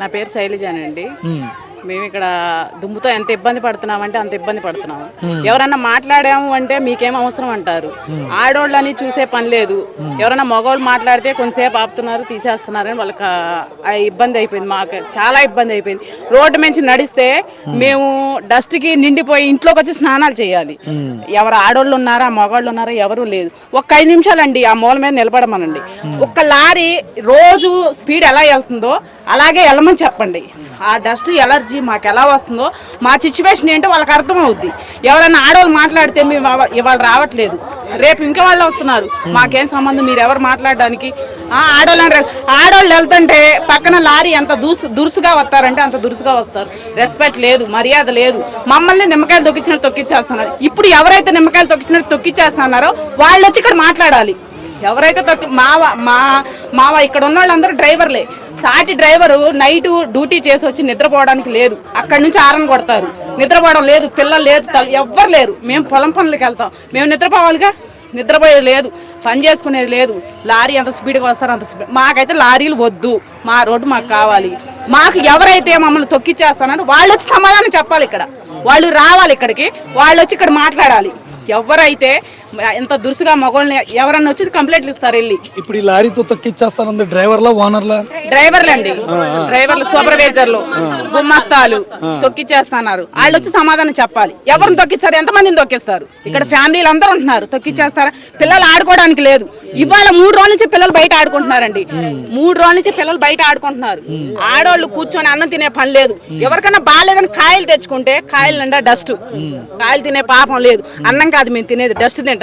నా పేరు శైలజానండి. మేము ఇక్కడ దుమ్ముతో ఎంత ఇబ్బంది పడుతున్నామంటే అంత ఇబ్బంది పడుతున్నాము. ఎవరన్నా మాట్లాడాము అంటే మీకేం అవసరం అంటారు. ఆడోళ్ళని చూసే పని లేదు. ఎవరన్నా మగవాళ్ళు మాట్లాడితే కొంతసేపు ఆపుతున్నారు, తీసేస్తున్నారని వాళ్ళకి ఇబ్బంది అయిపోయింది. మాకు చాలా ఇబ్బంది అయిపోయింది. రోడ్డు నుంచి నడిస్తే మేము డస్ట్కి నిండిపోయి ఇంట్లోకి వచ్చి స్నానాలు చేయాలి. ఎవరు ఆడోళ్ళు ఉన్నారా మగవాళ్ళు ఉన్నారా ఎవరు లేదు. ఒక్క 5 నిమిషాలండి ఆ మూల మీద నిలబడమనండి. ఒక్క లారీ రోజు స్పీడ్ ఎలా వెళ్తుందో అలాగే వెళ్ళమని చెప్పండి. ఆ డస్ట్ ఎలర్జీ మాకు ఎలా వస్తుందో మా సిచ్యువేషన్ ఏంటో వాళ్ళకి అర్థమవుద్ది. ఎవరైనా ఆడవాళ్ళు మాట్లాడితే మేము ఇవాళ రావట్లేదు, రేపు ఇంకా వాళ్ళు వస్తున్నారు, మాకేం సంబంధం, మీరు ఎవరు మాట్లాడడానికి. ఆడవాళ్ళు వెళ్తుంటే పక్కన లారీ ఎంత దురుసుగా వస్తారంటే అంత దురుసుగా వస్తారు. రెస్పెక్ట్ లేదు, మర్యాద లేదు. మమ్మల్ని నిమ్మకాయలు తొక్కించినట్టు తొక్కిచ్చేస్తున్నారు. ఇప్పుడు ఎవరైతే నిమ్మకాయలు తొక్కించినట్టు తొక్కిచ్చేస్తున్నారో వాళ్ళు వచ్చి ఇక్కడ మాట్లాడాలి. ఎవరైతే మావా ఇక్కడ ఉన్న వాళ్ళందరూ డ్రైవర్లే. సాటి డ్రైవరు నైట్ డ్యూటీ చేసి వచ్చి నిద్రపోవడానికి లేదు, అక్కడి నుంచి ఆరన్ కొడతారు. నిద్రపోవడం లేదు, పిల్లలు లేదు, ఎవ్వరు లేరు. మేము పొలం పనులకి వెళ్తాం, మేము నిద్రపోవాలిగా. నిద్రపోయేది లేదు, పని చేసుకునేది లేదు. లారీ ఎంత స్పీడ్గా వస్తారో అంత స్పీడ్. మాకైతే లారీలు వద్దు, మా రోడ్డు మాకు కావాలి. మాకు ఎవరైతే మమ్మల్ని తొక్కిచ్చేస్తారో వాళ్ళు వచ్చి సమాధానం చెప్పాలి. ఇక్కడ వాళ్ళు రావాలి, ఇక్కడికి వాళ్ళు వచ్చి ఇక్కడ మాట్లాడాలి. ఎవరైతే ఎంత దురుసుగా మగోళ్ళని ఎవరన్నా వచ్చి కంప్లైంట్లు ఇస్తారు వెళ్ళి. ఇప్పుడు ఈ లారీతో తొక్కిచ్చేస్తాను డ్రైవర్లా ఓనర్లా? డ్రైవర్లు అండి, డ్రైవర్లు, సూపర్వైజర్లు, గుమ్మస్తాలు తొక్కిచ్చేస్తున్నారు. వాళ్ళు వచ్చి సమాధానం చెప్పాలి. ఎవరిని తొక్కిస్తారు, ఎంతమందిని తొక్కిస్తారు? ఇక్కడ ఫ్యామిలీలు అందరూ ఉంటున్నారు, తొక్కిచ్చేస్తారా? పిల్లలు ఆడుకోవడానికి లేదు. ఇవాళ 3 రోజుల నుంచి పిల్లలు బయట ఆడుకుంటున్నారండి. 3 రోజుల నుంచి పిల్లలు బయట ఆడుకుంటున్నారు. ఆడవాళ్ళు కూర్చొని అన్నం తినే పని లేదు. ఎవరికైనా బాగాలేదని కాయలు తెచ్చుకుంటే కాయలు నిండా డస్ట్. కాయలు తినే పాపం లేదు. అన్నం కాదు మేము తినేది, డస్ట్ తింటున్నాం.